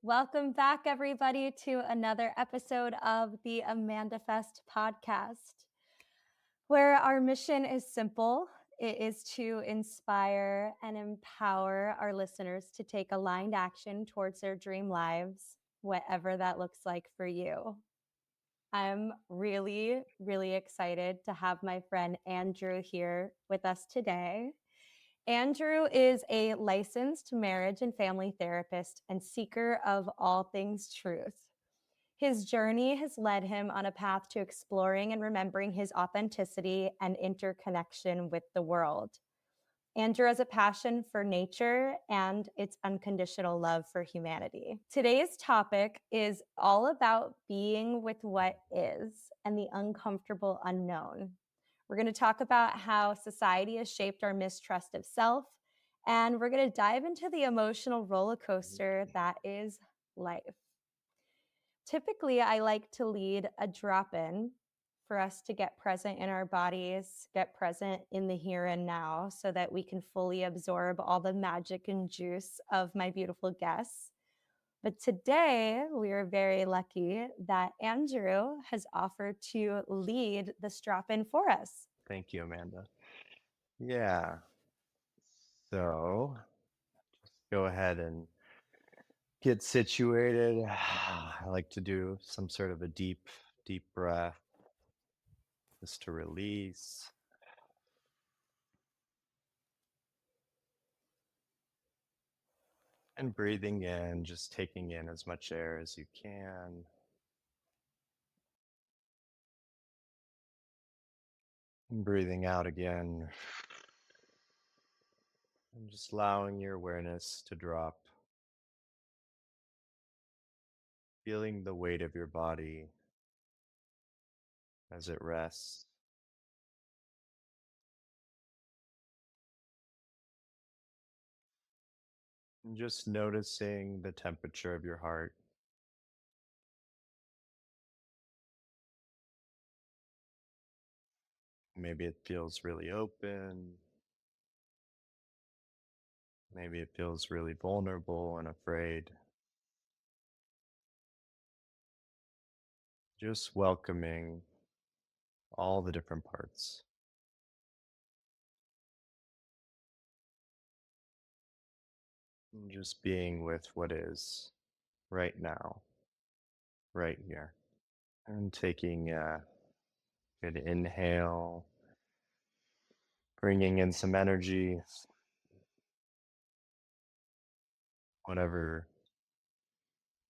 Welcome back, everybody, to another episode of the AmandaFest podcast, where our mission is simple. It is to inspire and empower our listeners to take aligned action towards their dream lives, whatever that looks like for you. I'm really, really excited to have my friend Andrew here with us today. Andrew is a licensed marriage and family therapist and seeker of all things truth. His journey has led him on a path to exploring and remembering his authenticity and interconnection with the world. Andrew has a passion for nature and its unconditional love for humanity. Today's topic is all about being with what is and the uncomfortable unknown. We're going to talk about how society has shaped our mistrust of self, and we're going to dive into the emotional roller coaster that is life. Typically, I like to lead a drop-in for us to get present in our bodies, get present in the here and now, so that we can fully absorb all the magic and juice of my beautiful guests. But today, we are very lucky that Andrew has offered to lead this drop-in for us. Thank you, Amanda. Yeah. So just go ahead and get situated. I like to do some sort of a deep breath just to release. And breathing in, just taking in as much air as you can. And breathing out again. And just allowing your awareness to drop. Feeling the weight of your body as it rests. And just noticing the temperature of your heart. Maybe it feels really open. Maybe it feels really vulnerable and afraid. Just welcoming all the different parts. And just being with what is right now, right here. And taking a good inhale, bringing in some energy, whatever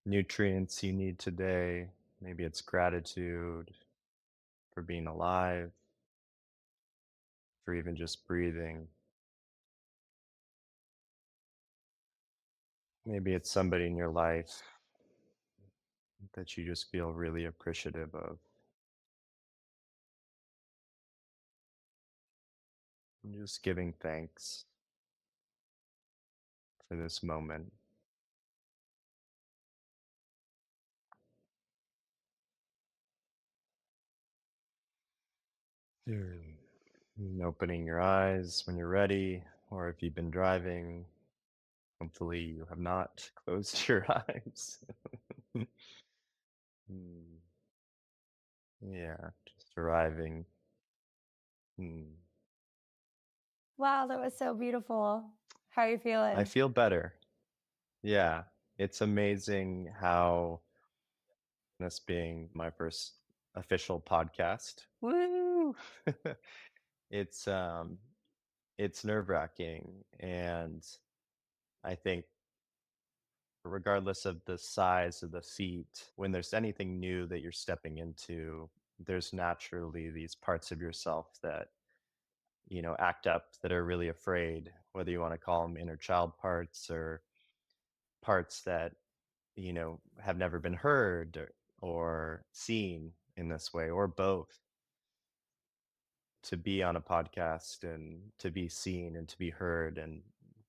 nutrients you need today. Maybe it's gratitude for being alive, for even just breathing. Maybe it's somebody in your life that you just feel really appreciative of. And just giving thanks for this moment. Sure. And opening your eyes when you're ready, or if you've been driving, hopefully you have not closed your eyes. Hmm. Yeah, just arriving. Hmm. Wow, that was so beautiful. How are you I feeling? feel better. Yeah, it's amazing how this being my first official podcast. Woo! it's um it's nerve-wracking, and I think regardless of the size of the feat, when there's anything new that you're stepping into, there's naturally these parts of yourself that, act up, that are really afraid, whether you want to call them inner child parts or parts that, have never been heard or seen in this way, or both. To be on a podcast and to be seen and to be heard, and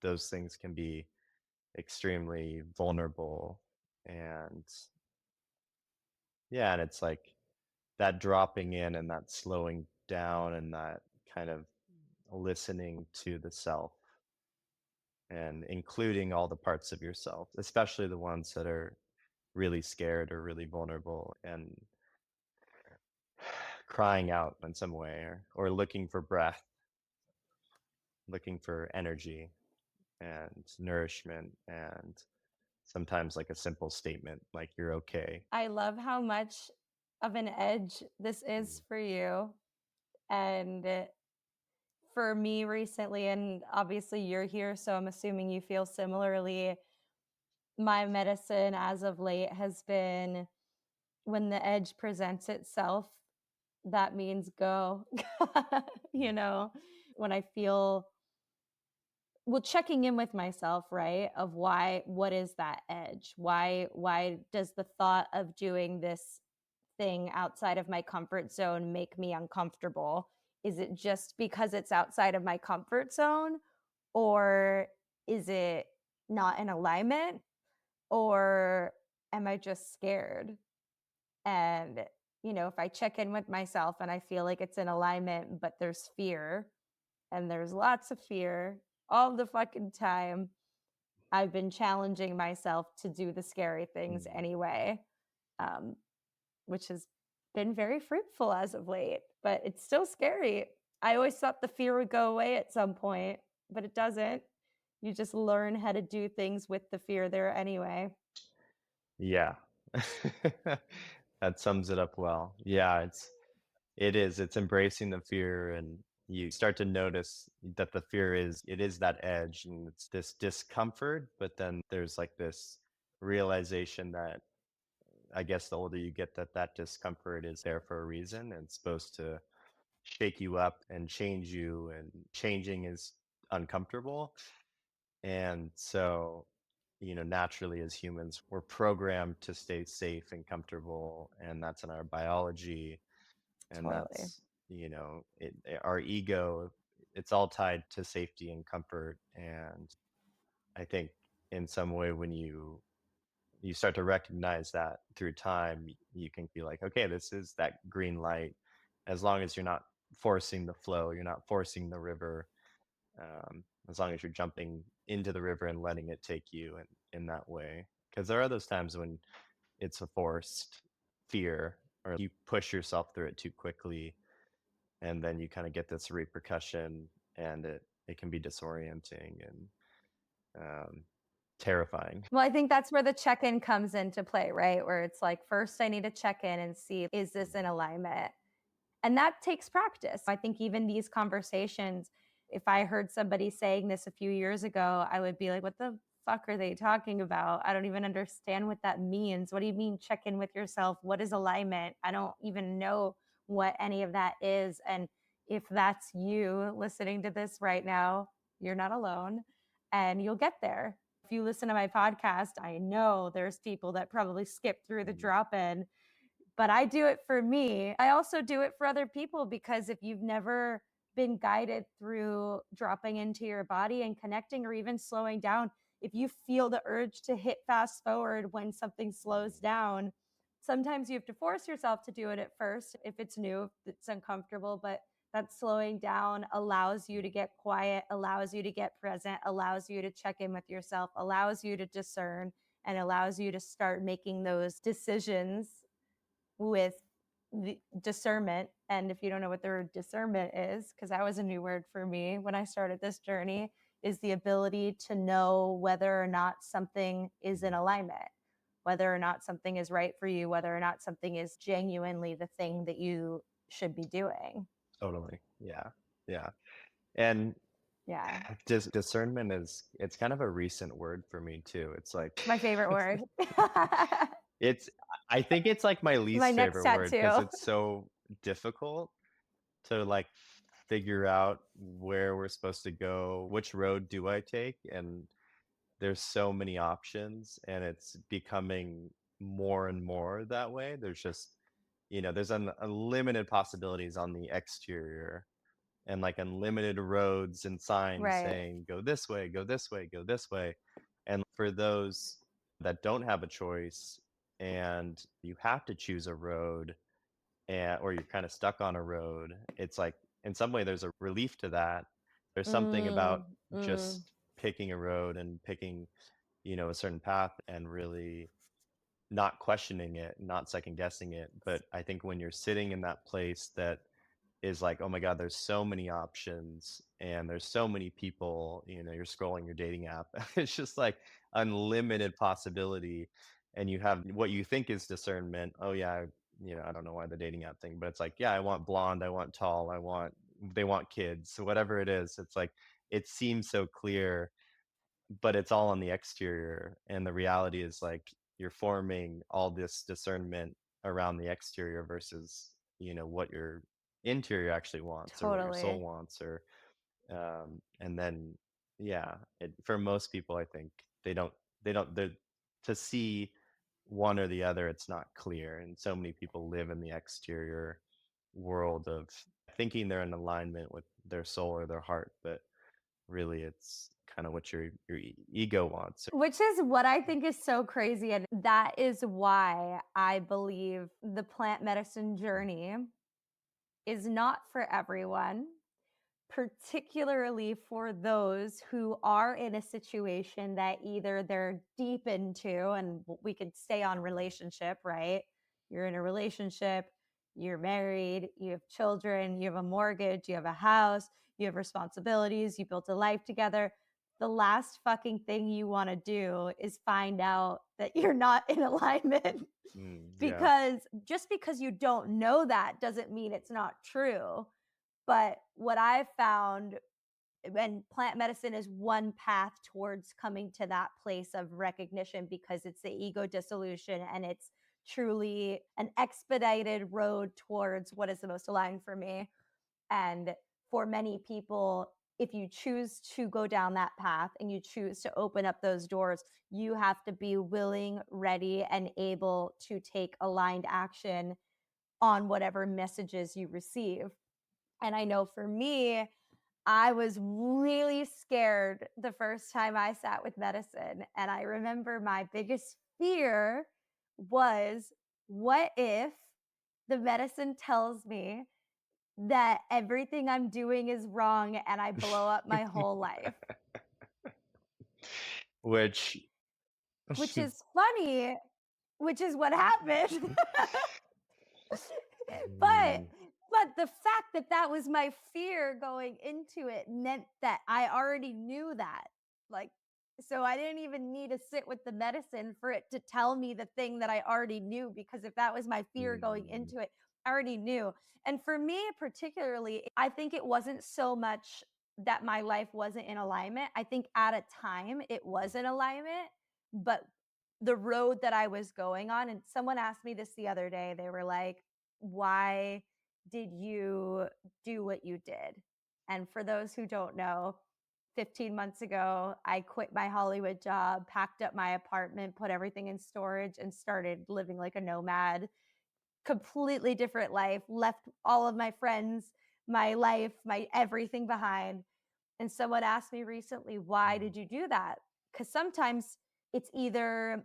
those things can be extremely vulnerable. And yeah, and it's like that dropping in and that slowing down and that kind of listening to the self and including all the parts of yourself, especially the ones that are really scared or really vulnerable and crying out in some way or looking for breath, looking for energy and nourishment and sometimes like a simple statement like you're okay. I love how much of an edge this Mm, is for you. And for me recently, and obviously you're here, so I'm assuming you feel similarly. My medicine as of late has been when the edge presents itself, that means go. you mm, know, when I feel well, checking in with myself, right? Of why, what is that edge? Why does the thought of doing this thing outside of my comfort zone make me uncomfortable? Is it just because it's outside of my comfort zone? Or is it not in alignment? Or am I just scared? And, if I check in with myself and I feel like it's in alignment, but there's fear, and there's lots of fear all the fucking time, I've been challenging myself to do the scary things mm. anyway, um, which has been very fruitful as of late, but it's still scary. I always thought the fear would go away at some point, but it doesn't. You just learn how to do things with the fear there anyway. Yeah. That sums it up well. Yeah, it's embracing the fear and you start to notice that the fear is that edge and it's this discomfort, but then there's like this realization that I guess the older you get that that discomfort is there for a reason and it's supposed to shake you up and change you and changing is uncomfortable. And so, naturally as humans, we're programmed to stay safe and comfortable, and that's in our biology. And Totally. that's, our ego, it's all tied to safety and comfort. And I think in some way, when you start to recognize that through time, you can be like, okay, this is that green light. As long as you're not forcing the flow, you're not forcing the river, as long as you're jumping into the river and letting it take you in that way. Because there are those times when it's a forced fear or you push yourself through it too quickly and then you kind of get this repercussion and it can be disorienting and um, terrifying. Well, I think that's where the check-in comes into play, right? Where it's like, first I need to check in and see, is this in alignment? And that takes practice. I think even these conversations, if I heard somebody saying this a few years ago, I would be like, what the fuck are they talking about? I don't even understand what that means. What do you mean check in with yourself? What is alignment? I don't even know what any of that is. And if that's you listening to this right now, you're not alone and you'll get there. If you listen to my podcast, I know there's people that probably skip through the Mm, drop in, but I do it for me. I also do it for other people because if you've never been guided through dropping into your body and connecting or even slowing down, if you feel the urge to hit fast forward when something slows mm, down, sometimes you have to force yourself to do it at first if it's new, if it's uncomfortable, but that slowing down allows you to get quiet, allows you to get present, allows you to check in with yourself, allows you to discern, and allows you to start making those decisions with the discernment. And if you don't know what the word discernment is, because that was a new word for me when I started this journey, is the ability to know whether or not something is in mm. alignment, whether or not something is right for you, whether or not something is genuinely the thing that you should be doing. Totally. Yeah. Yeah. And Yeah. discernment it's kind of a recent word for me too. It's like It's my favorite word. it's I think it's like my My least next favorite word because tattoo. it's so difficult to like figure out where we're supposed to go, which road do I take? And there's so many options and it's becoming more and more that way. There's just, there's unlimited possibilities on the exterior and like unlimited roads and signs Right. saying go this way, go this way, go this way. And for those that don't have a choice and you have to choose a road and or you're kind of stuck on a road, it's like in some way there's a relief to that. There's something about Mm, mm. just picking a road and picking, a certain path and really not questioning it, not second guessing it. But I think when you're sitting in that place that is like, oh my God, there's so many options and there's so many people, you're scrolling your dating app. It's just like unlimited possibility. And you have what you think is discernment. Oh yeah, I don't know why the dating app thing, but it's like, yeah, I want blonde, I want tall, they want kids. So whatever it is, it's like it seems so clear, but it's all on the exterior. And the reality is like you're forming all this discernment around the exterior versus, what your interior actually wants or what your soul Totally. wants and then yeah, for most people I think they to see one or the other, it's not clear. And so many people live in the exterior world of thinking they're in alignment with their soul or their heart, but really it's kind of what your ego wants. Which is what I think is so crazy. And that is why I believe the plant medicine journey is not for everyone, particularly for those who are in a situation that either they're deep into, and we could stay on relationship, right? You're in a relationship, you're married, you have children, you have a mortgage, you have a house, you have responsibilities, you built a life together. The last fucking thing you want to do is find out that you're not in alignment. Yeah. Because just because you don't know that doesn't mean it's not true. But what I've found, and plant medicine is one path towards coming to that place of recognition, because it's the ego dissolution and it's truly an expedited road towards what is the most aligned for me. And for many people, if you choose to go down that path and you choose to open up those doors, you have to be willing, ready, and able to take aligned action on whatever messages you receive. And I know for me, I was really scared the first time I sat with medicine. And I remember my biggest fear was, what if the medicine tells me that everything I'm doing is wrong and I blow up my whole life? Which Which is funny, which is what happened. but Mm, but the fact that that was my fear going into it meant that I already knew that. Like, so I didn't even need to sit with the medicine for it to tell me the thing that I already knew, because if that was my fear going mm, into it, I already knew. And for me particularly, I think it wasn't so much that my life wasn't in alignment. I think at a time it was in alignment, but the road that I was going on, and someone asked me this the other day. They were like, why did you do what you did? And for those who don't know, 15 months ago, I quit my Hollywood job, packed up my apartment, put everything in storage, and started living like a nomad. Completely different life, left all of my friends, my life, my everything behind. And someone asked me recently, why mm, did you do that? Because sometimes it's either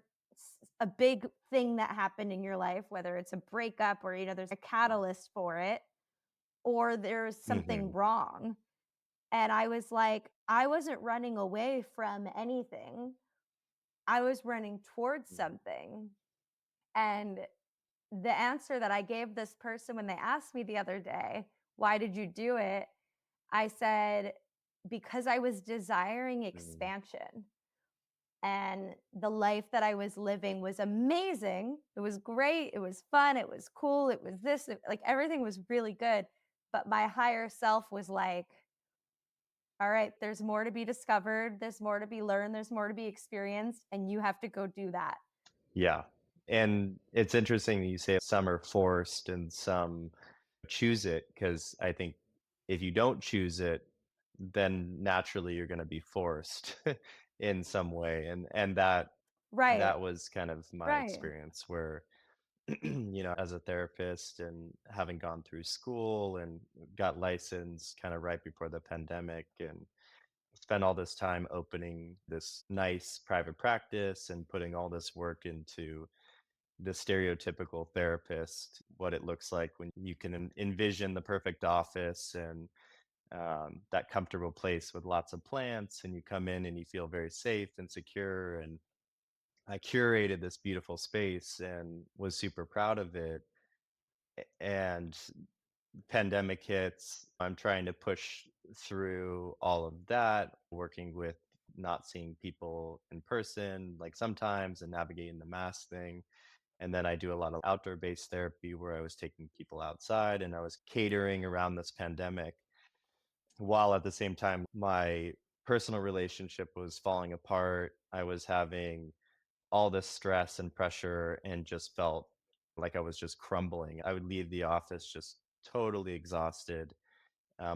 a big thing that happened in your life, whether it's a breakup or, there's a catalyst for it, or there's something mhm, wrong. And I was like, I wasn't running away from anything. I was running towards mm, something. And the answer that I gave this person when they asked me the other day, why did you do it? I said, because I was desiring mm. expansion. And the life that I was living was amazing. It was great. It was fun. It was cool. It was this, like everything was really good. But my higher self was like, all right, there's more to be discovered. There's more to be learned. There's more to be experienced. And you have to go do that. Yeah. And it's interesting that you say some are forced and some choose it, because I think if you don't choose it, then naturally you're going to be forced in some way. And Right. that was kind of my Right. experience where as a therapist and having gone through school and got licensed kind of right before the pandemic and spent all this time opening this nice private practice and putting all this work into the stereotypical therapist, what it looks like when you can envision the perfect office and that comfortable place with lots of plants, and you come in and you feel very safe and secure. And I curated this beautiful space and was super proud of it. And pandemic hits, I'm trying to push through all of that, working with not seeing people in person, like sometimes, and navigating the mask thing. And then I do a lot of outdoor based therapy where I was taking people outside and I was catering around this pandemic, while at the same time, my personal relationship was falling apart. I was having all this stress and pressure and just felt like I was just crumbling. I would leave the office just totally exhausted.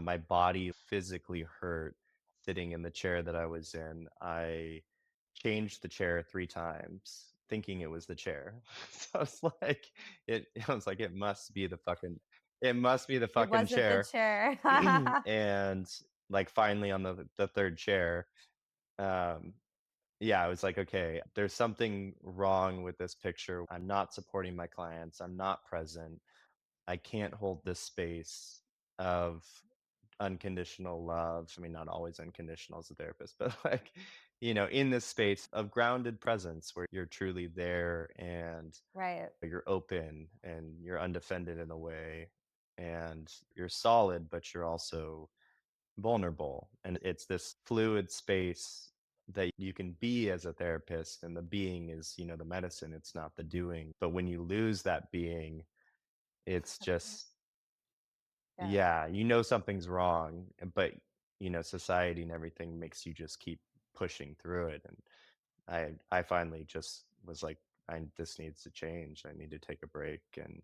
My body physically hurt sitting in the chair that I was in. I changed the chair 3 times thinking it was the chair. So I was like, I was like, it must be the It fucking wasn't the chair. chair. And, like, finally on the 3rd chair, um, yeah, I was like, "Okay, there's something wrong with this picture. I'm not supporting my clients. I'm not present. I can't hold this space of unconditional love." I mean, not always unconditional as a therapist, but, like, in this space of grounded presence where you're truly there and Right. you're open and you're undefended in a way, and you're solid, but you're also vulnerable. And it's this fluid space that you can be as a therapist, and the being is, the medicine, it's not the doing. But when you lose that being, it's just, Yeah. yeah, something's wrong, but society and everything makes you just keep pushing through it. And I finally just was like, this needs to change. I need to take a break. And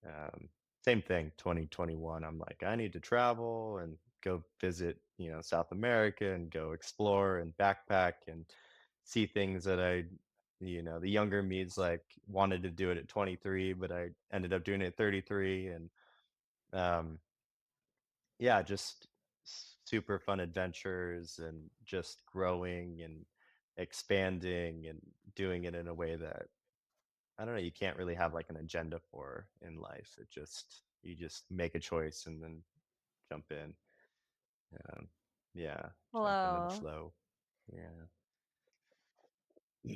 um, same thing, 2021. I'm like, I need to travel and go visit, South America, and go explore and backpack and see things that the younger me's like wanted to do it at 23, but I ended up doing it at 33. And um, yeah, just super fun adventures and just growing and expanding and doing it in a way that I don't know, you can't really have like an agenda for in life. You just make a choice and then jump in. Um, yeah, jump into the Flow, flow. Yeah.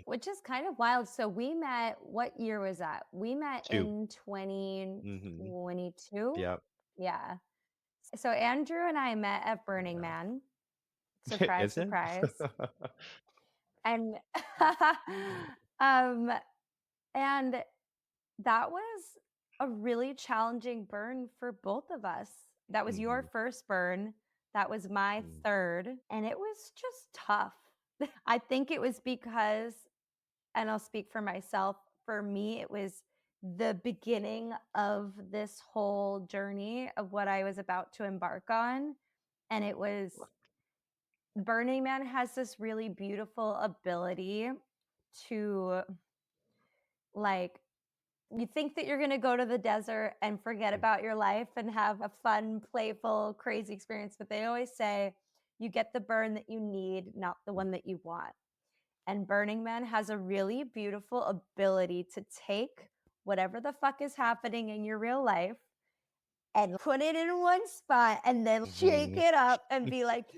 which is kind of wild. So we met, what year was that? We met 2. in Mhm. 2022. Yep. Yeah. So Andrew and I met at Burning Yeah. Man. Surprise, Is it? surprise. And um and that was a really challenging burn for both of us. That was your Mhm. first burn. That was my Mm. third, and it was just tough. I think it was because, and I'll speak for myself, for me, it was the beginning of this whole journey of what I was about to embark on. And it was, Burning Man has this really beautiful ability to, like, you think that you're going to go to the desert and forget Mm. about your life and have a fun, playful, crazy experience. But they always say you get the burn that you need, not the one that you want. And Burning Man has a really beautiful ability to take whatever the fuck is happening in your real life and put it in one spot and then shake Mhm. it up and be like,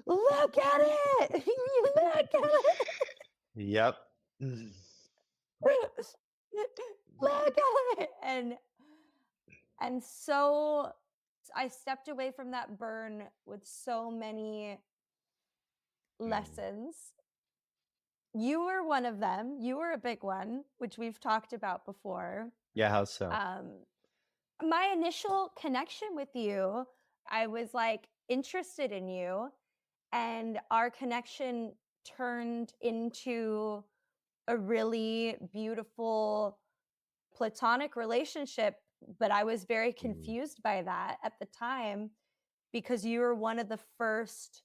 look at it. Look Yep. Mm. at it. Look at it. And so I stepped away from that burn with so many Mm. lessons. You were one of them. You were a big one, which we've talked about before. Yeah, how so? Um, my initial connection with you, I was like interested in you, and our connection turned into a really beautiful platonic relationship. But I was very Mm. confused by that at the time because you were one of the first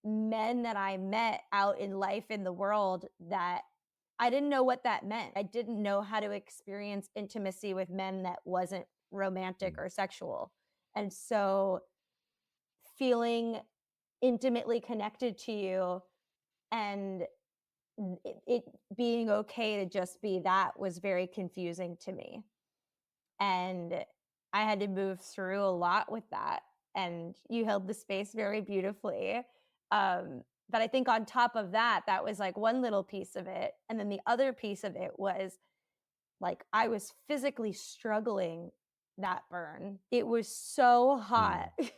men that I met out in life in the world that I didn't know what that meant. I didn't know how to experience intimacy with men that wasn't romantic Mm. or sexual. And so feeling intimately connected to you and it being okay to just be that was very confusing to me. And I had to move through a lot with that. and you held the space very beautifully. But I think on top of that, that was like one little piece of it. And then the other piece of it was like I was physically struggling that burn. It was so hot. Mm,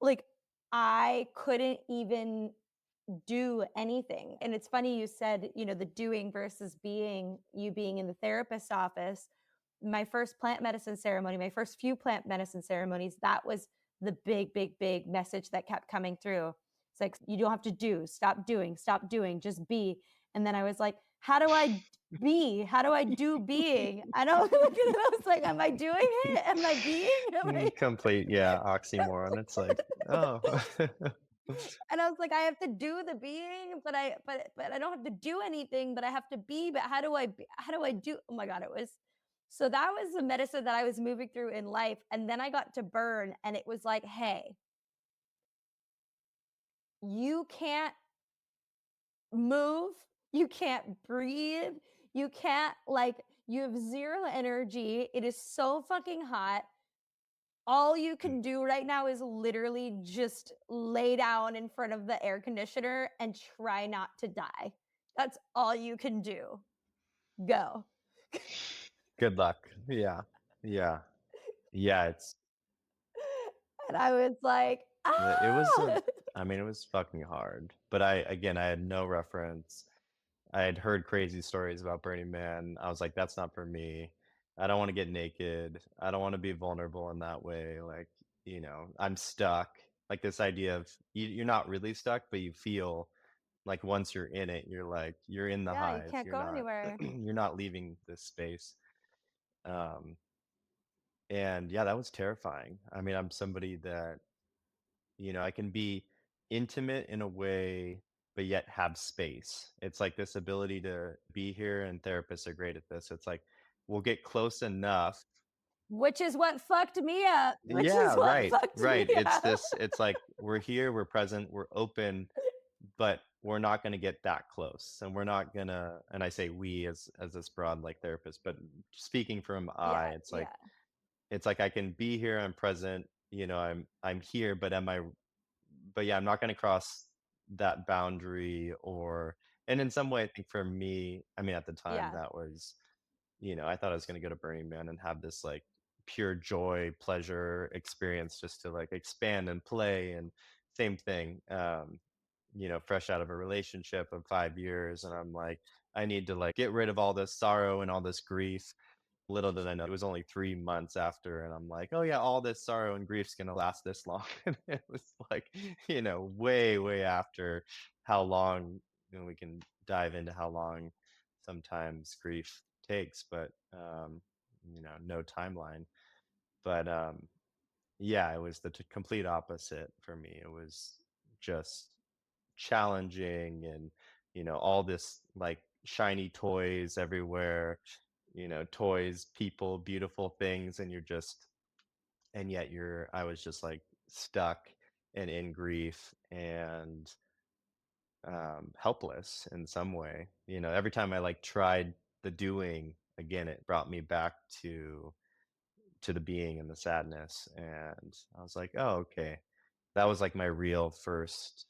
Like I couldn't even do anything. And it's funny you said, the doing versus being, you being in the therapist's office. My first plant medicine ceremony, my first few plant medicine ceremonies, that was the big, big, big message that kept coming through. It's like, you don't have to do, stop doing, just be. And then I was like, how do I be? How do I do being? I don't look at it. I was like, am I doing it? Am I being? Am I? complete, yeah, oxymoron. It's like, oh, And I was like, I have to do the being, but I don't have to do anything, but I have to be. But how do I be, how do I do? Oh my God, it was so that was the medicine that I was moving through in life. And then I got to burn, and it was like, hey, you can't move, you can't breathe, you can't like you have zero energy. It is so fucking hot. All you can do right now is literally just lay down in front of the air conditioner and try not to die. That's all you can do. Go. good luck. Yeah, yeah, yeah. And I was like, It was ah. I mean, it was fucking hard. But I had no reference. I had heard crazy stories about Burning Man. I was like, that's not for me. I don't want to get naked. I don't want to be vulnerable in that way. Like, I'm stuck. Like this idea of you're not really stuck, but you feel like once you're in it, you're like you're in the Yeah, you hive. can't You're go not anywhere. you're not leaving this space. Um, and yeah, that was terrifying. I mean, I'm somebody that I can be intimate in a way, but yet have space. It's like this ability to be here, and therapists are great at this. It's like we'll get close enough. Which is what fucked me up. Which is Yeah, what right, fucked me right. up. It's like we're here, we're present, we're open, but we're not going to get that close. And we're not going to, and I say we as this broad like therapist, but speaking from I, Yeah, yeah, it's like I can be here, I'm present, I'm here, but yeah, I'm not gonna cross that boundary. And in some way, I think for me, I mean, at the time yeah. that was, I thought I was gonna go to Burning Man and have this like pure joy, pleasure experience just to like expand and play. And same thing, fresh out of a relationship of 5 years. And I'm like, I need to like get rid of all this sorrow and all this grief. Little did I know it was only 3 months after, and I'm like, "Oh, yeah, all this sorrow and grief's gonna last this long." And it was like, way, way after how long, we can dive into how long sometimes grief takes, but, no timeline. But, yeah, it was the complete opposite for me. It was just challenging, and all this like shiny toys everywhere, toys, people, beautiful things, and yet I was just like stuck and in grief, and helpless in some way. Every time I like tried the doing again, it brought me back to the being and the sadness. And I was like, oh, okay, that was like my real first,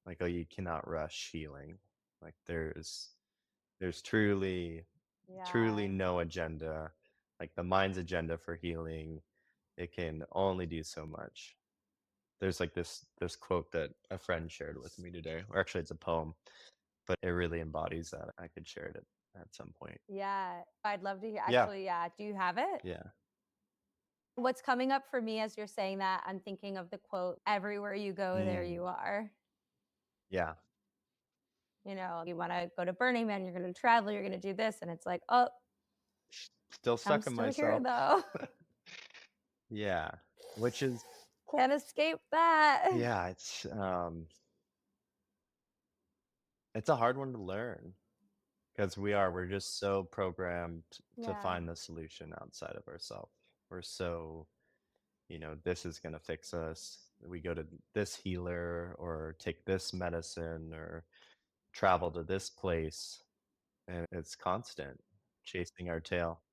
like, oh, you cannot rush healing. Like there's truly Yeah. no agenda. Like the mind's agenda for healing, it can only do so much. There's like this quote that a friend shared with me today, or actually it's a poem, but it really embodies that. I could share it at some point. Yeah. I'd love to hear Yeah, actually, yeah. Do you have it? yeah. What's coming up for me as you're saying that, I'm thinking of the quote, "Everywhere you go, there you Mm, are." yeah. You wanna go to Burning Man, you're gonna travel, you're gonna do this, and it's like, "Oh, Still I'm stuck in still here myself. though. Yeah. Which is Can't escape that." yeah, it's a hard one to learn. Because we're just so programmed to Yeah. find the solution outside of ourselves. We're so, this is gonna fix us. We go to this healer or take this medicine or travel to this place, and it's constant chasing our tail.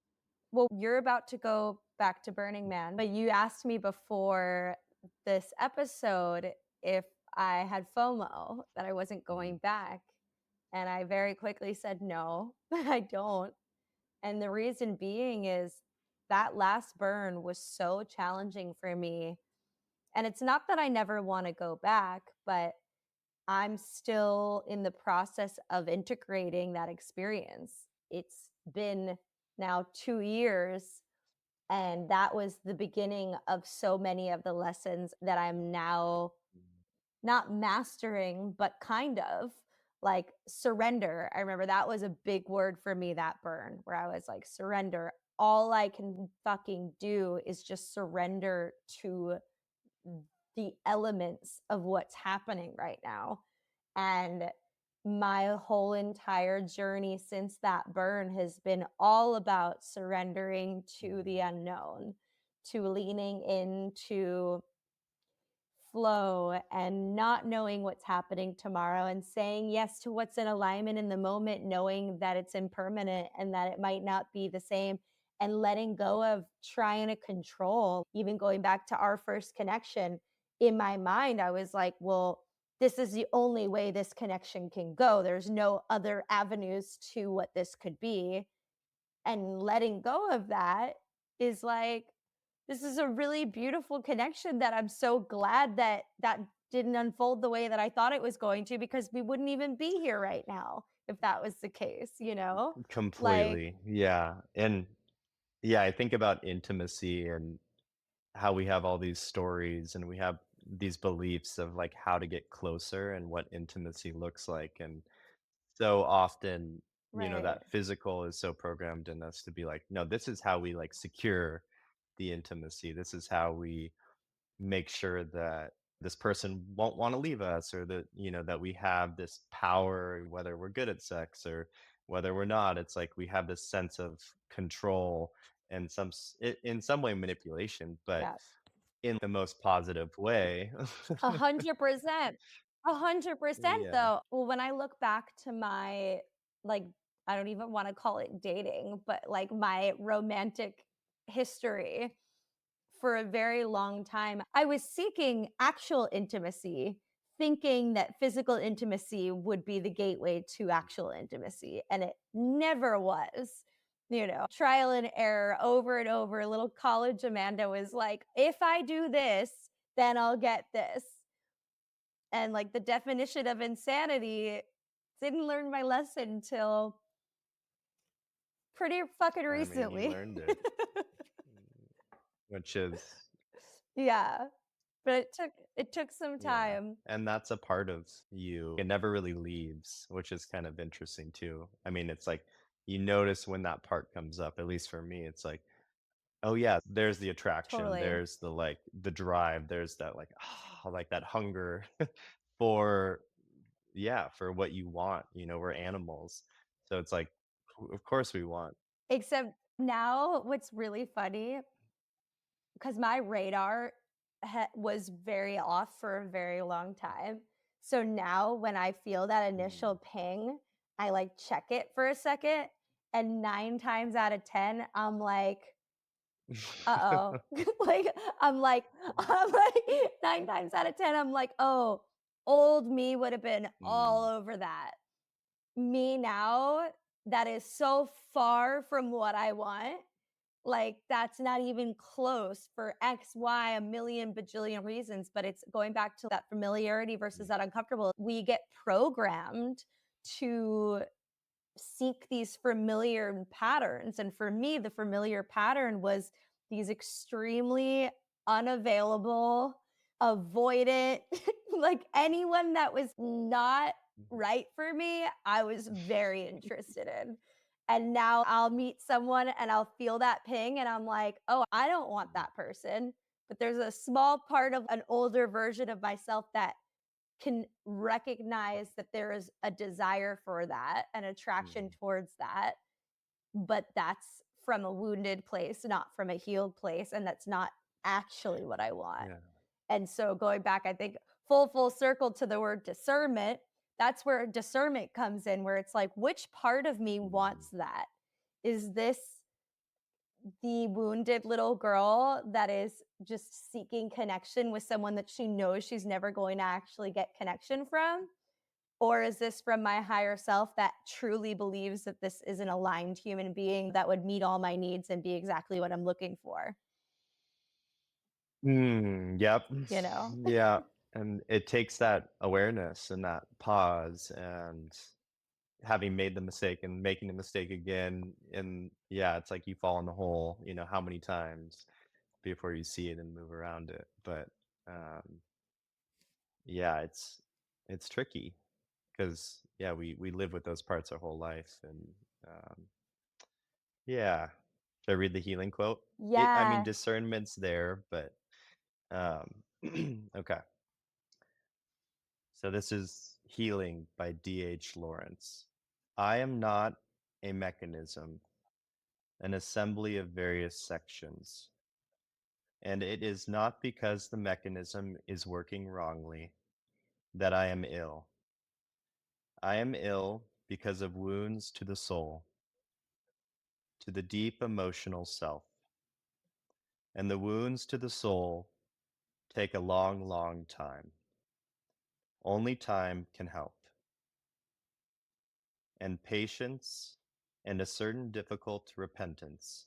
Well, you're about to go back to Burning Man, but you asked me before this episode if I had FOMO, that I wasn't Mhm. going back. And I very quickly said, no, I don't. And the reason being is that last burn was so challenging for me. And it's not that I never want to go back, but I'm still in the process of integrating that experience. It's been now 2 years, and that was the beginning of so many of the lessons that I'm now not mastering, but kind of like surrender. I remember that was a big word for me, that burn, where I was like, surrender. All I can fucking do is just surrender to the elements of what's happening right now. And my whole entire journey since that burn has been all about surrendering to the unknown, to leaning into flow and not knowing what's happening tomorrow and saying yes to what's in alignment in the moment, knowing that it's impermanent and that it might not be the same, and letting go of trying to control. Even going back to our first connection, in my mind, I was like, well, this is the only way this connection can go. There's no other avenues to what this could be. And letting go of that is like, this is a really beautiful connection that I'm so glad that that didn't unfold the way that I thought it was going to, because we wouldn't even be here right now if that was the case, you know? Like, Completely. Yeah. And yeah, I think about intimacy and how we have all these stories and we have these beliefs of like how to get closer and what intimacy looks like. And so often, right. that physical is so programmed in us to be like, no, this is how we like secure the intimacy. This is how we make sure that this person won't want to leave us, or that that we have this power, whether we're good at sex or whether we're not. It's like we have this sense of control and in some way manipulation, but Yeah. in the most positive way. 100%. 100% Yeah. though. Well, when I look back to my, like, I don't even want to call it dating, but like my romantic history, for a very long time, I was seeking actual intimacy, thinking that physical intimacy would be the gateway to actual intimacy. And it never was. Trial and error over and over. Little college Amanda was like, if I do this, then I'll get this. And like the definition of insanity, didn't learn my lesson till pretty fucking I mean, you recently. learned it, which is Yeah. But it took some yeah. time. And that's a part of you. It never really leaves, which is kind of interesting too. I mean, it's like you notice when that part comes up, at least for me, it's like, oh yeah, there's the attraction, Totally. there's the like the drive, there's that like like that hunger for yeah, for what you want. We're animals. So it's like of course we want. Except now what's really funny, because my radar was very off for a very long time. So now when I feel that Mm. initial ping, I like check it for a second. And 9 times out of 10, I'm like, uh-oh. like I'm like, I'm like 9 times out of 10, I'm like, oh, old me would have been all Mm. over that. Me now, that is so far from what I want. Like, that's not even close for X, Y, a million bajillion reasons. But it's going back to that familiarity versus that uncomfortable. We get programmed to seek these familiar patterns. And for me, the familiar pattern was these extremely unavailable, avoidant, like anyone that was not right for me, I was very interested in. And now I'll meet someone and I'll feel that ping and I'm like, oh, I don't want that person. But there's a small part of an older version of myself that can recognize that there is a desire for that, an attraction Mm. towards that, but that's from a wounded place, not from a healed place. And that's not actually what I want. Yeah. And so going back, I think full circle to the word discernment, that's where discernment comes in, where it's like, which part of me Mm. wants that? Is this the wounded little girl that is just seeking connection with someone that she knows she's never going to actually get connection from? Or is this from my higher self that truly believes that this is an aligned human being that would meet all my needs and be exactly what I'm looking for? Yep. You know? Yeah, and it takes that awareness and that pause and having made the mistake and making the mistake again, and yeah, it's like you fall in the hole, how many times before you see it and move around it, but, um, yeah, it's tricky because yeah, we live with those parts our whole life, and, um, yeah. Should I read the healing quote? I mean, Yeah. discernment's there, but, um okay. So this is Healing by D.H. Lawrence. I am not a mechanism, an assembly of various sections, and it is not because the mechanism is working wrongly that I am ill. I am ill because of wounds to the soul, to the deep emotional self, and the wounds to the soul take a long, long time. Only time can help, and patience and a certain difficult repentance.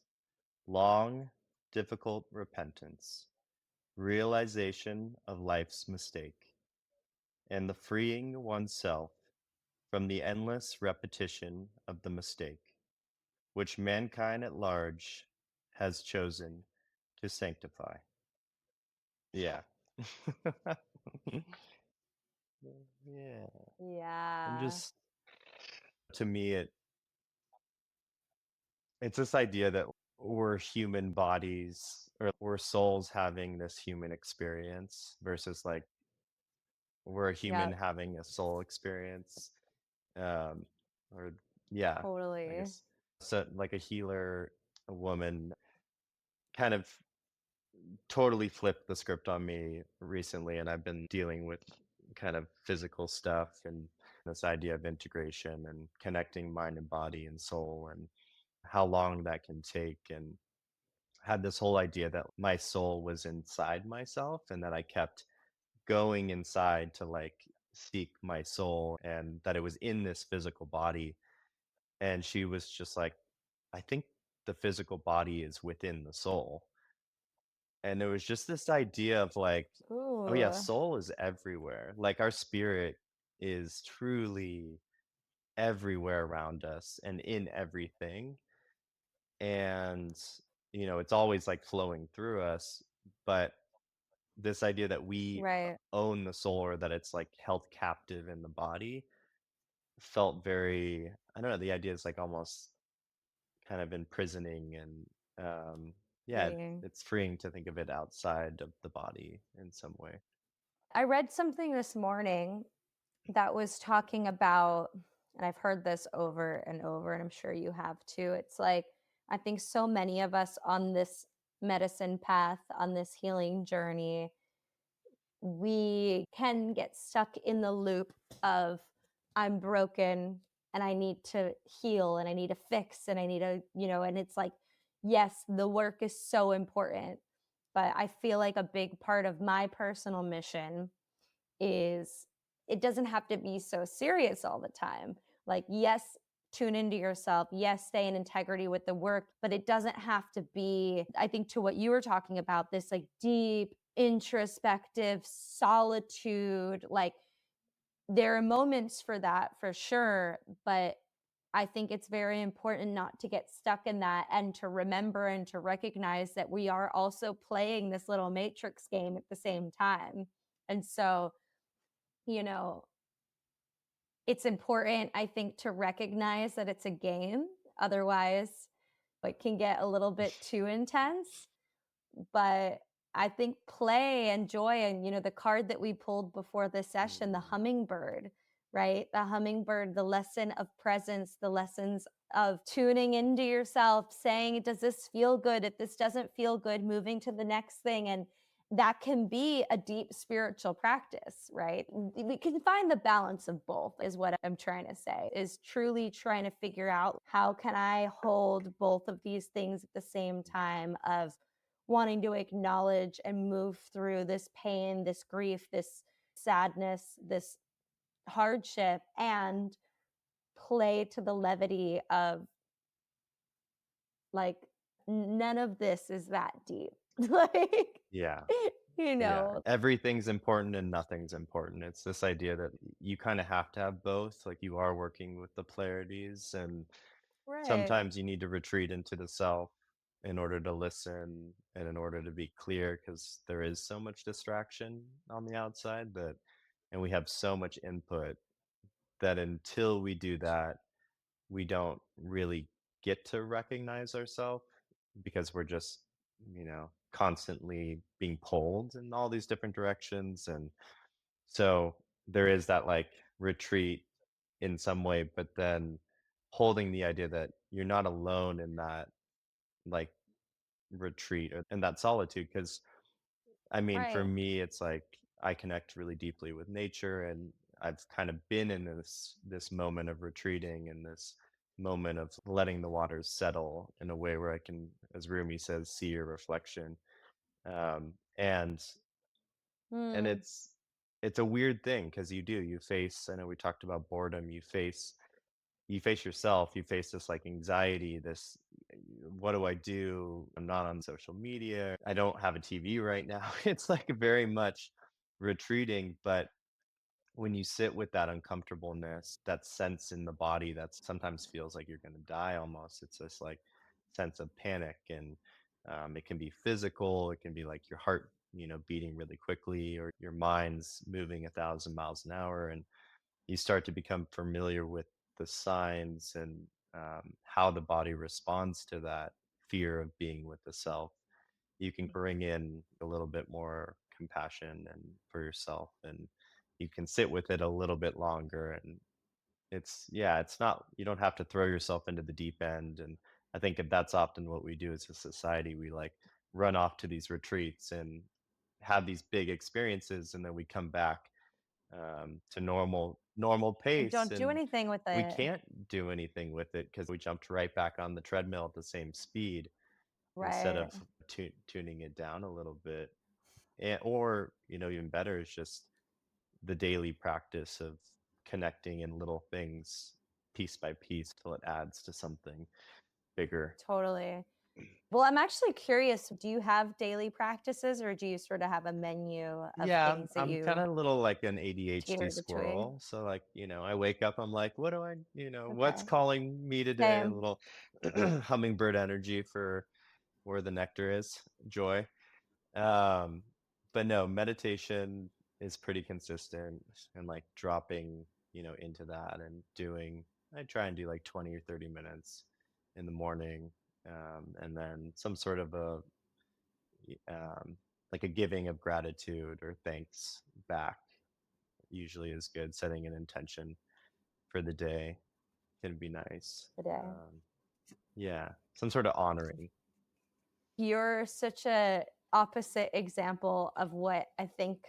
Long, difficult repentance, realization of life's mistake, and the freeing oneself from the endless repetition of the mistake, which mankind at large has chosen to sanctify. Yeah. Yeah. I'm Yeah. just, to me, it's this idea that we're human bodies or we're souls having this human experience versus like we're a human Yep. having a soul experience. Um, or yeah, I Totally. guess. So like a healer, a woman kind of totally flipped the script on me recently, and I've been dealing with kind of physical stuff and this idea of integration and connecting mind and body and soul and how long that can take, and had this whole idea that my soul was inside myself and that I kept going inside to like seek my soul and that it was in this physical body. And she was just like, I think the physical body is within the soul. And it was just this idea of like, oh yeah, Ooh. soul is everywhere. Like our spirit is truly everywhere around us and in everything. And, it's always like flowing through us. But this idea that we Right. own the soul or that it's like held captive in the body felt very, I don't know, the idea is like almost kind of imprisoning and yeah, Freeing. it's freeing to think of it outside of the body in some way. I read something this morning that was talking about, and I've heard this over and over, and I'm sure you have too. It's like, I think so many of us on this medicine path, on this healing journey, we can get stuck in the loop of, I'm broken and I need to heal and I need to fix and I need to, and it's like, yes, the work is so important. But I feel like a big part of my personal mission is, it doesn't have to be so serious all the time. Like, yes, tune into yourself. Yes, stay in integrity with the work, but it doesn't have to be, I think, to what you were talking about, this like deep, introspective solitude. Like, there are moments for that for sure, but I think it's very important not to get stuck in that and to remember and to recognize that we are also playing this little matrix game at the same time. And so, you know, it's important, I think, to recognize that it's a game. Otherwise, it can get a little bit too intense. But I think play and joy, and the card that we pulled before this session, the Mm, hummingbird, right? The hummingbird, the lesson of presence, the lessons of tuning into yourself, saying, does this feel good? If this doesn't feel good, moving to the next thing. that can be a deep spiritual practice, right? We can find the balance of both is what I'm trying to say, is truly trying to figure out how can I hold both of these things at the same time of wanting to acknowledge and move through this pain, this grief, this sadness, this hardship, and play to the levity of like none of this is that deep. like Yeah. you Yeah, know, everything's important and nothing's important. It's this idea that you kind of have to have both. Like you are working with the polarities, and right. sometimes you need to retreat into the self in order to listen and in order to be clear, because there is so much distraction on the outside that, and we have so much input that until we do that, we don't really get to recognize ourselves because we're just, constantly being pulled in all these different directions. And so there is that like retreat in some way, but then holding the idea that you're not alone in that like retreat or in that solitude. Because I mean, for Right. me, it's like I connect really deeply with nature, and I've kind of been in this moment of retreating and this moment of letting the waters settle in a way where I can, as Rumi says, see your reflection. Um, and and Mm, it's a weird thing because you face. I know we talked about boredom. You face yourself. You face this like anxiety. This what do I do? I'm not on social media. I don't have a TV right now. It's like very much retreating, but when you sit with that uncomfortableness, that sense in the body that sometimes feels like you're going to die almost, it's this like sense of panic. And it can be physical, it can be like your heart, beating really quickly, or your mind's moving 1,000 miles an hour. And you start to become familiar with the signs and how the body responds to that fear of being with the self. You can bring in a little bit more compassion and for yourself, and you can sit with it a little bit longer. And it's not, you don't have to throw yourself into the deep end. And I think if that's often what we do as a society, we like run off to these retreats and have these big experiences, and then we come back to normal and pace, don't do and anything with we it. can't do anything with it because we jumped right back on the treadmill at the same speed instead Right. of tuning it down a little bit. Or even better is just the daily practice of connecting in little things, piece by piece, till it adds to something bigger. Totally. Well, I'm actually curious, do you have daily practices or do you sort of have a menu of Yeah, things that I'm kind you of a little like an ADHD teeter between? squirrel. So like, I wake up, I'm like, what do what's Okay. calling me today? A Same. little hummingbird energy for where the nectar is, joy. Um, but no, meditation is pretty consistent, and like dropping, into that and I try and do like 20 or 30 minutes in the morning. And then some sort of like a giving of gratitude or thanks back usually is good. Setting an intention for the day can be nice. Today. Um, yeah, some sort of honoring. You're such a opposite example of what I think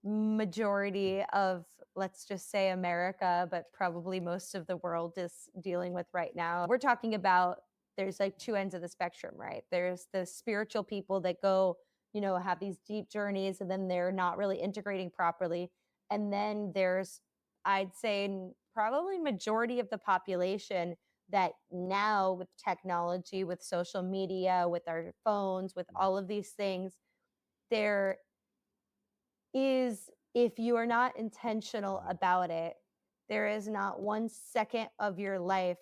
majority of, let's just say, America, but probably most of the world is dealing with right now. We're talking about there's like two ends of the spectrum, right? There's the spiritual people that go, have these deep journeys and then they're not really integrating properly. And then there's, I'd say, probably majority of the population that now with technology, with social media, with our phones, with all of these things, there is, if you are not intentional Mhm. about it, there is not 1 second of your life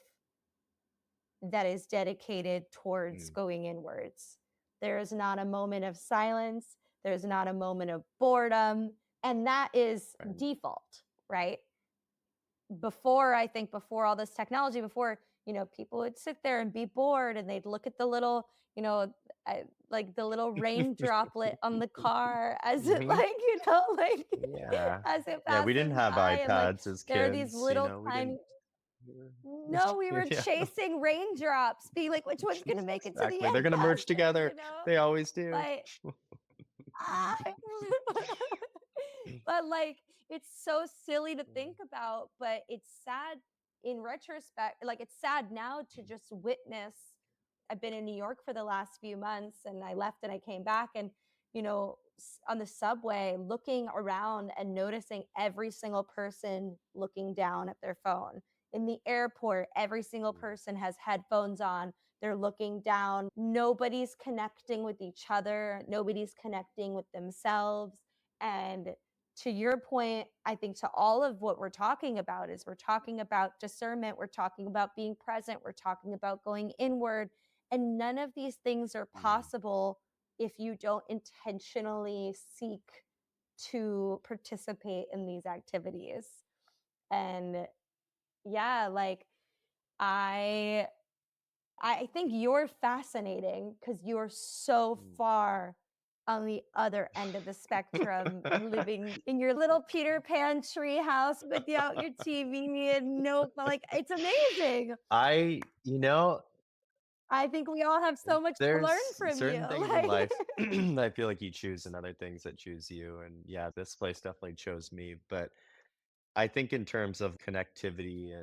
that is dedicated towards Mm, going inwards. There is not a moment of silence. There's not a moment of boredom. And that is right. default, right? Before, I think before all this technology, before, people would sit there and be bored and they'd look at the little, you know I, like the little rain droplet on the car as it Mhm. like, like Yeah. as it Yeah, we didn't passes have by, and like iPads as there are these kids, little we didn't. tiny, no, we were Yeah, chasing raindrops being like, which one's going to make it to the exactly. They're end gonna merge faster, together. They always do. but Ah. But like it's so silly to think about, but it's sad in retrospect. Like it's sad now to just witness. I've been in New York for the last few months and I left and I came back and on the subway looking around and noticing every single person looking down at their phone. In the airport, every single person has headphones on. They're looking down. Nobody's connecting with each other. Nobody's connecting with themselves. And to your point, I think to all of what we're talking about is we're talking about discernment, we're talking about being present, we're talking about going inward. And none of these things are Mm, possible if you don't intentionally seek to participate in these activities. And yeah, like I I think you're fascinating because you're so mm. far on the other end of the spectrum, living in your little Peter Pan tree house without your TV and no, like it's amazing. I, you know, I think we all have so much to learn there's from you. certain things in Like, life that I feel like you choose and other things that choose you. And yeah, this place definitely chose me. But I think in terms of connectivity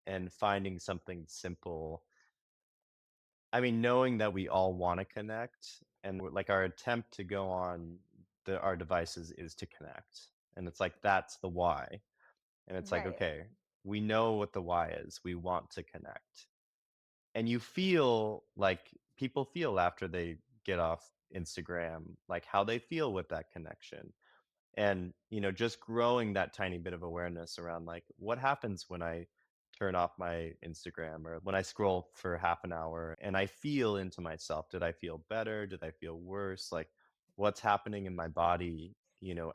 and finding something simple, I mean, knowing that we all want to connect and like our attempt to go on our devices is to connect. And it's like that's the why. And it's like, right, okay, we know what the why is. We want to connect. And you feel like people feel after they get off Instagram, like how they feel with that connection. And, just growing that tiny bit of awareness around like what happens when I turn off my Instagram or when I scroll for half an hour and I feel into myself. Did I feel better? Did I feel worse? Like what's happening in my body,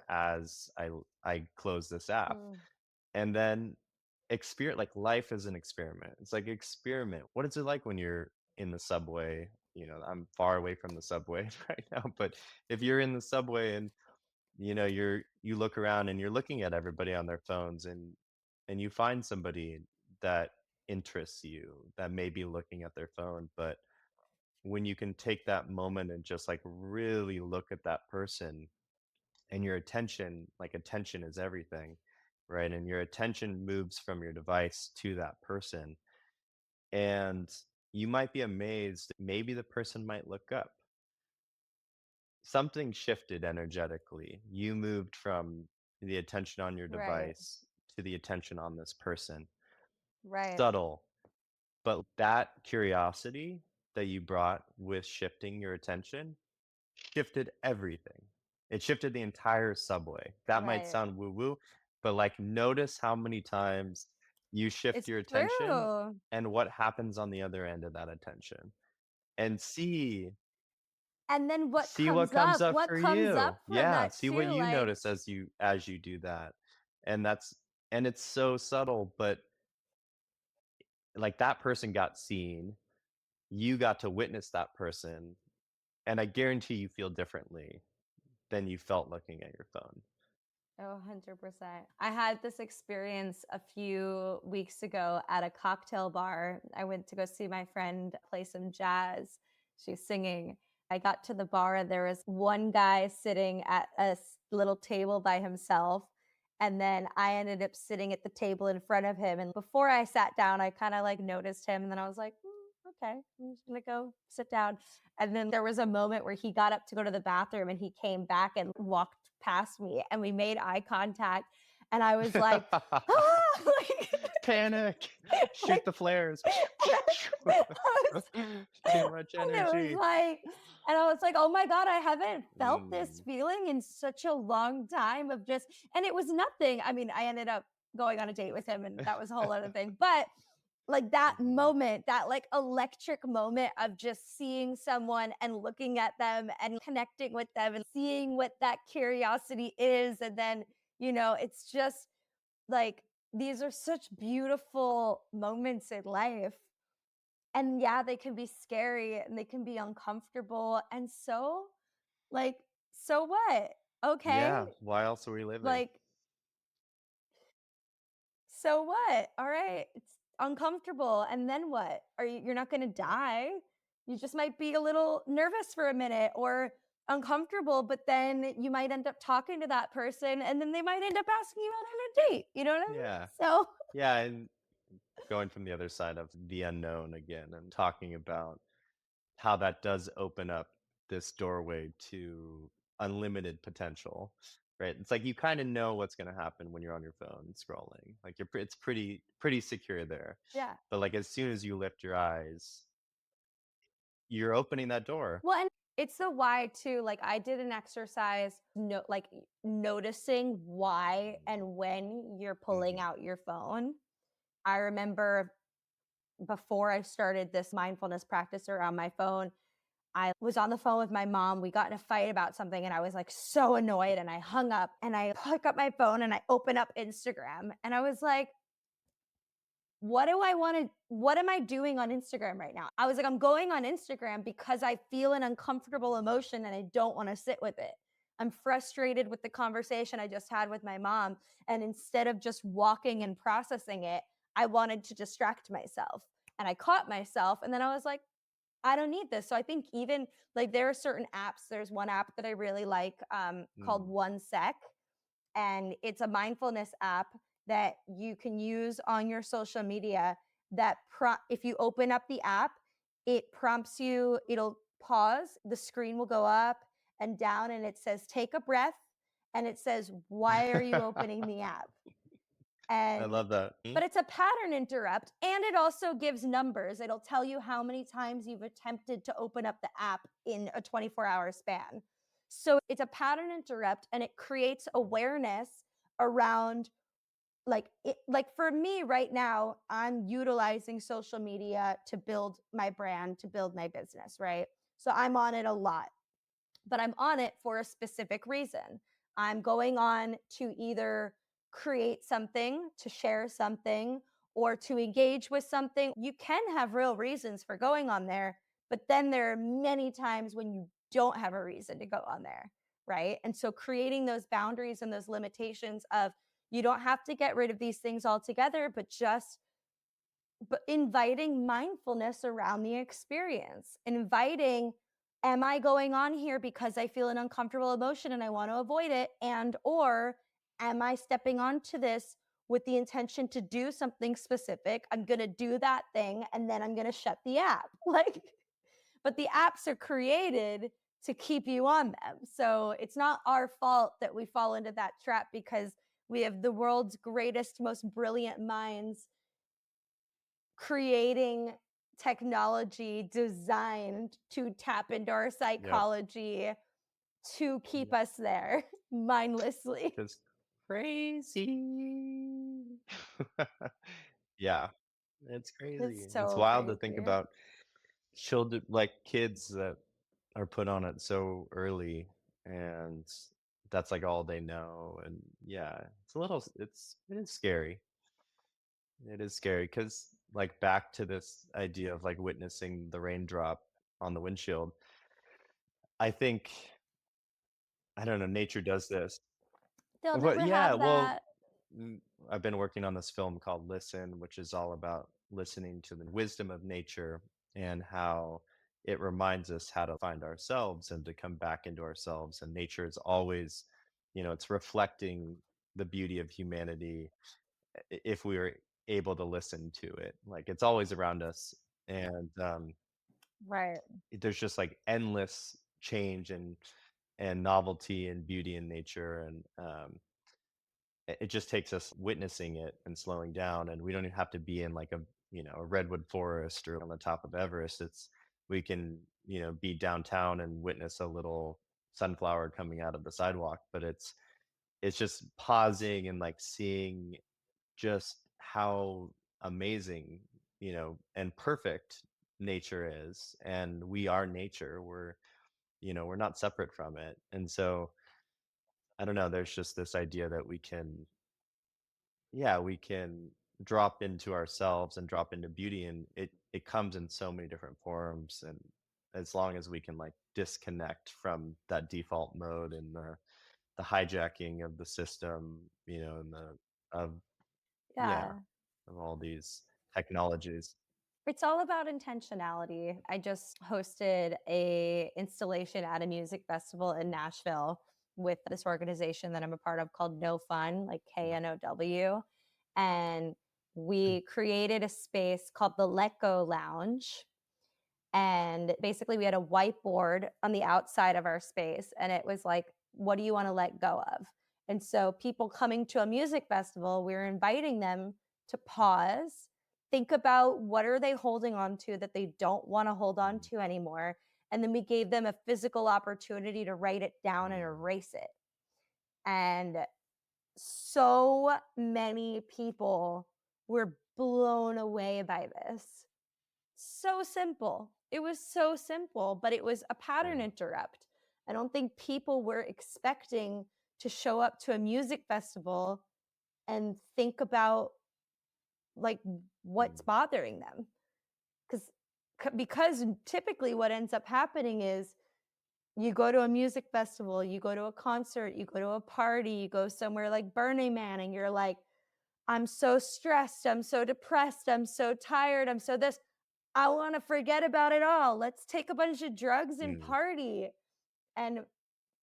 as I close this app. mm, And then like life is an experiment. It's like experiment. What is it like when you're in the subway? I'm far away from the subway right now, but if you're in the subway and you look around and you're looking at everybody on their phones and you find somebody that interests you that may be looking at their phone, but when you can take that moment and just like really look at that person and your attention, like attention is everything, right? And your attention moves from your device to that person. And you might be amazed, maybe the person might look up. Something shifted energetically. You moved from the attention on your right, device to the attention on this person. right. Subtle, but that curiosity that you brought with shifting your attention shifted everything. It shifted the entire subway. That might Right. sound woo-woo, but, like, notice how many times you shift It's your attention true. and what happens on the other end of that attention, and And then see what comes up what for comes up you. from Yeah, that see what too, you like, notice as you do that, and it's so subtle, but, like, that person got seen, you got to witness that person, and I guarantee you feel differently than you felt looking at your phone. oh, 100%. I had this experience a few weeks ago at a cocktail bar. I went to go see my friend play some jazz. She's singing. I got to the bar and there was one guy sitting at a little table by himself. And then I ended up sitting at the table in front of him. And before I sat down, I kind of like noticed him. And then I was like, okay, I'm just going to go sit down. And then there was a moment where he got up to go to the bathroom and he came back and walked past me and we made eye contact. And I was like, ah, Panic! Shoot like, the flares. I was, Too much and it was energy. like, and I was like, oh my God, I haven't felt this Mm, feeling in such a long time of just, and it was nothing. I mean, I ended up going on a date with him and that was a whole other thing. But like that mhm. moment, that like electric moment of just seeing someone and looking at them and connecting with them and seeing what that curiosity is. And then, it's just like these are such beautiful moments in life. And yeah, they can be scary and they can be uncomfortable. And so, like, so what? Okay. Yeah, why else are we living? Like, so what? All right. It's uncomfortable. And then what? You're not going to die. You just might be a little nervous for a minute or uncomfortable, but then you might end up talking to that person and then they might end up asking you out on a date. You know what I mean? Yeah. So, Yeah, and going from the other side of the unknown again and talking about how that does open up this doorway to unlimited potential, right? It's like you kind of know what's going to happen when you're on your phone scrolling. Like it's pretty secure there. yeah. But like as soon as you lift your eyes, you're opening that door. Well, and it's the why too. Like I did an exercise, noticing why and when you're pulling Mhm. out your phone. I remember before I started this mindfulness practice around my phone, I was on the phone with my mom. We got in a fight about something and I was like so annoyed and I hung up and I pick up my phone and I open up Instagram and I was like, what am I doing on Instagram right now? I was like, I'm going on Instagram because I feel an uncomfortable emotion and I don't want to sit with it. I'm frustrated with the conversation I just had with my mom. And instead of just walking and processing it, I wanted to distract myself. And I caught myself. And then I was like, I don't need this. So I think even like there are certain apps. There's one app that I really like called Mm. OneSec, and it's a mindfulness app that you can use on your social media that if you open up the app, it prompts you, it'll pause, the screen will go up and down and it says take a breath and it says why are you opening the app? I And love that. but it's a pattern interrupt and it also gives numbers. It'll tell you how many times you've attempted to open up the app in a 24-hour span. So it's a pattern interrupt and it creates awareness around like for me right now, I'm utilizing social media to build my brand, to build my business, right? So I'm on it a lot, but I'm on it for a specific reason. I'm going on to either create something, to share something, or to engage with something. You can have real reasons for going on there, but then there are many times when you don't have a reason to go on there, right? And so creating those boundaries and those limitations of you don't have to get rid of these things altogether, but inviting mindfulness around the experience, inviting, am I going on here because I feel an uncomfortable emotion and I want to avoid it? And, or am I stepping onto this with the intention to do something specific? I'm going to do that thing and then I'm going to shut the app. Like, but the apps are created to keep you on them. So it's not our fault that we fall into that trap because we have the world's greatest, most brilliant minds creating technology designed to tap into our Yep. psychology to keep us there mindlessly. Just crazy. Yeah, it's It's crazy. It's so wild to think crazy. about children, like kids that are put on it so early, and that's like all they know. And yeah, it is scary. It is scary because like back to this idea of like witnessing the raindrop on the windshield. I think I don't know, nature does this. They'll Well, never yeah, have well, that. mm, I've been working on this film called Listen, which is all about listening to the wisdom of nature and how it reminds us how to find ourselves and to come back into ourselves. And nature is always, it's reflecting the beauty of humanity if we were able to listen to it. Like it's always around us. And Right. there's just like endless change and novelty and beauty in nature. And it just takes us witnessing it and slowing down, and we don't even have to be in like a redwood forest or on the top of Everest. We can, be downtown and witness a little sunflower coming out of the sidewalk, but it's just pausing and like seeing just how amazing, and perfect nature is, and we are nature. We're not separate from it. And so I don't know, there's just this idea that we can drop into ourselves and drop into beauty, and it comes in so many different forms. And as long as we can like disconnect from that default mode and the hijacking of the system, and the of yeah Yeah. of all these technologies. It's all about intentionality. I just hosted a installation at a music festival in Nashville with this organization that I'm a part of called No Fun, like KNOW. And we created a space called the Let Go Lounge. And basically, we had a whiteboard on the outside of our space, and it was like, what do you want to let go of? And so, people coming to a music festival, we were inviting them to pause, think about what are they holding on to that they don't want to hold on Mm, to anymore. And then we gave them a physical opportunity to write it down and mm, erase it. And so many people were blown away by this. So simple. It was so simple, but it was a pattern yeah. interrupt. I don't think people were expecting to show up to a music festival and think about like what's Mm, bothering them. Cuz because typically what ends up happening is you go to a music festival, you go to a concert, you go to a party, you go somewhere like Burning Man and you're like, I'm so stressed, I'm so depressed, I'm so tired, I'm so this. I want to forget about it all. Let's take a bunch of drugs and mm, party. And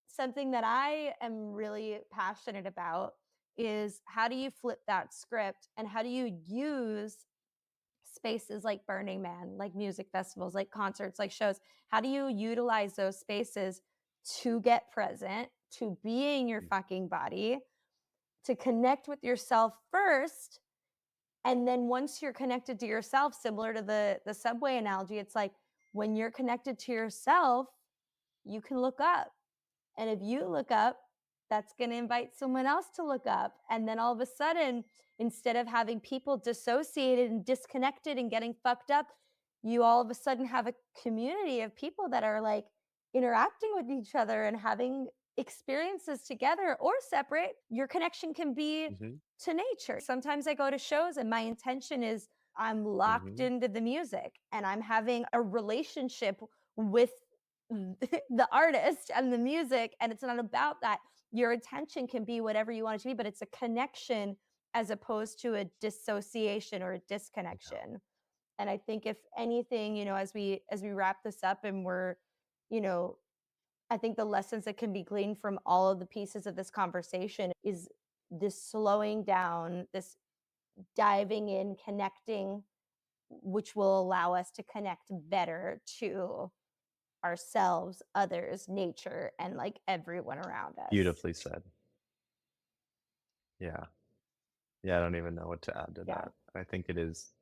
something that I am really passionate about is how do you flip that script and how do you use spaces like Burning Man, like music festivals, like concerts, like shows? How do you utilize those spaces to get present, to be in your mm, fucking body, to connect with yourself first, and then once you're connected to yourself, similar to the subway analogy, it's like when you're connected to yourself, you can look up. And if you look up, that's going to invite someone else to look up. And then all of a sudden, instead of having people dissociated and disconnected and getting fucked up, you all of a sudden have a community of people that are like interacting with each other and having experiences together or separate. Your connection can be mhm, to nature. Sometimes I go to shows and my intention is I'm locked mhm, into the music and I'm having a relationship with the artist and the music. And it's not about that. Your attention can be whatever you want it to be, but it's a connection as opposed to a dissociation or a yeah. disconnection. And I think if anything, as we wrap this up and we're, you know, I think the lessons that can be gleaned from all of the pieces of this conversation is this slowing down, this diving in, connecting, which will allow us to connect better to ourselves, others, nature, and like everyone around us. Beautifully said. Yeah. Yeah, I don't even know what to add to Yeah. that. I think it is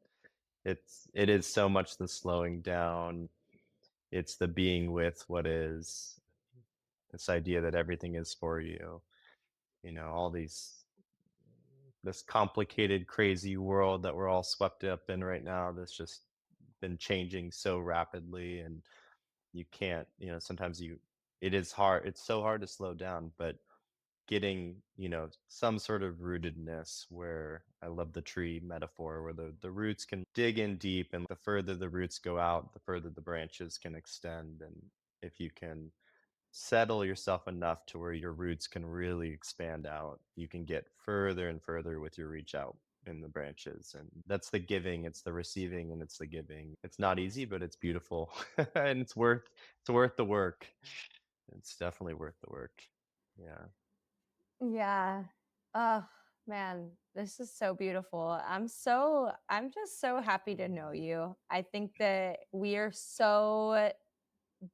so much the slowing down. It's the being with what is. This idea that everything is for you. All these this complicated, crazy world that we're all swept up in right now that's just been changing so rapidly, and you can't, sometimes it is hard. It's so hard to slow down, but getting, some sort of rootedness where I love the tree metaphor where the roots can dig in deep, and the further the roots go out, the further the branches can extend. And if you can settle yourself enough to where your roots can really expand out, you can get further and further with your reach out in the branches. And that's the giving, it's the receiving, and it's the giving. It's not easy, but it's beautiful. And it's worth the work. It's definitely worth the work. Yeah. Yeah. Oh, man, this is so beautiful. I'm just so happy to know you. I think that we are so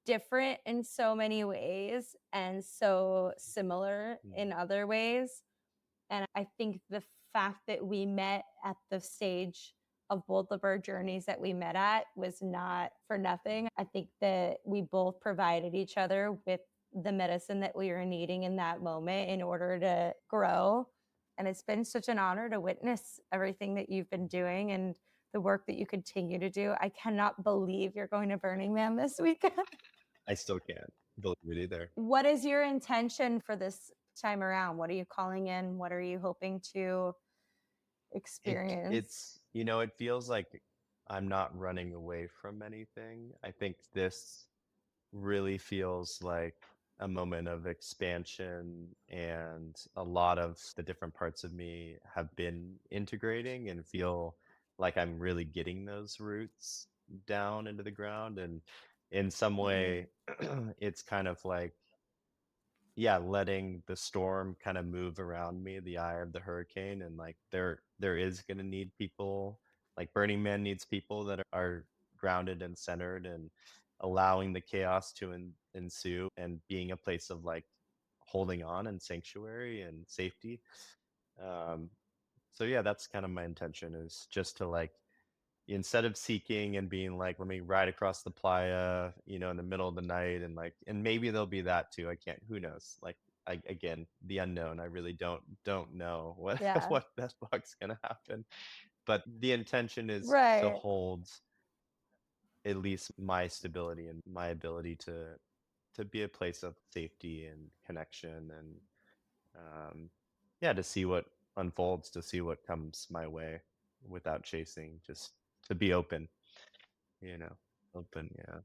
different in so many ways and so similar Mm. in other ways. And I think the fact that we met at the stage of both of our journeys that we met at was not for nothing. I think that we both provided each other with the medicine that we were needing in that moment in order to grow. And it's been such an honor to witness everything that you've been doing and the work that you continue to do. I cannot believe you're going to Burning Man this weekend. I still can't believe it either. What is your intention for this time around? What are you calling in? What are you hoping to experience? It feels like I'm not running away from anything. I think this really feels like a moment of expansion, and a lot of the different parts of me have been integrating and feel like I'm really getting those roots down into the ground, and in some Mhm. way, it's kind of like, yeah, letting the storm kinda move around me, the eye of the hurricane, and, like, there is gonna need people, like, Burning Man needs people that are grounded and centered and allowing the chaos to ensue and being a place of, like, holding on and sanctuary and safety. Um, so, yeah, that's kind of my intention, is just to, like, instead of seeking and being like, "Let me ride across the playa," in the middle of the night, and, like, and maybe there'll be that too, I can't, who knows? Like, again, the unknown, I really don't know what Yeah. what the fuck's gonna happen, but the intention is to Right. hold at least my stability and my ability to be a place of safety and connection, and, yeah, to see what unfolds, to see what comes my way without chasing, just to be open. You know, open, yeah.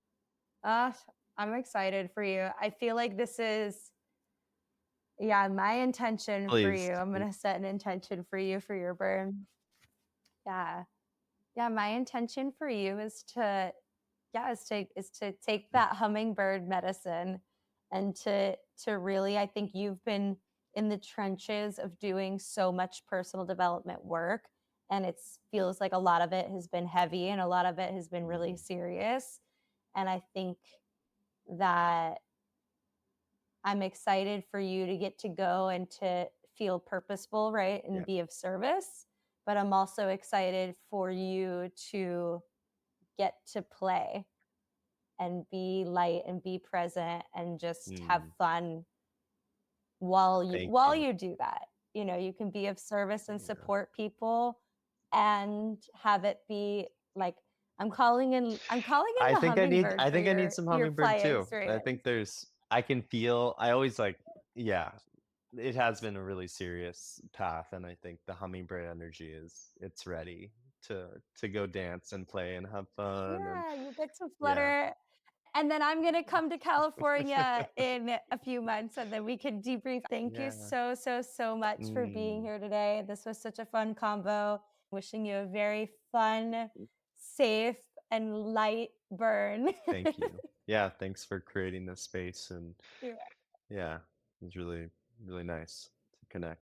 Uh, I'm excited for you. I feel like this is, yeah, my intention for Please, you. I'm please. gonna set an intention for you for your burn. Yeah. Yeah, my intention for you is to, yeah, is to take Mm, that hummingbird medicine and to really, I think you've been in the trenches of doing so much personal development work, and it feels like a lot of it has been heavy and a lot of it has been really mm, serious. And I think that I'm excited for you to get to go and to feel purposeful, right? And yeah, be of service. But I'm also excited for you to get to play and be light and be present and just have mm, fun while you thank while you. you do that. You can be of service and Yeah. support people and have it be like, I'm calling in the hummingbird I for think I need your some your hummingbird playa too. I experience. think I can feel, I always like, yeah, it has been a really serious path, and I think the hummingbird energy it's ready to go dance and play and have fun, and Yeah, you get to yeah. flutter. And then I'm gonna come to California in a few months, and then we can debrief. Thank you Yeah. so, so, so much for being Mm, here today. This was such a fun combo. Wishing you a very fun, safe, and light burn. thank you. Yeah, thanks for creating this space, and You're yeah, it was really, really nice to connect.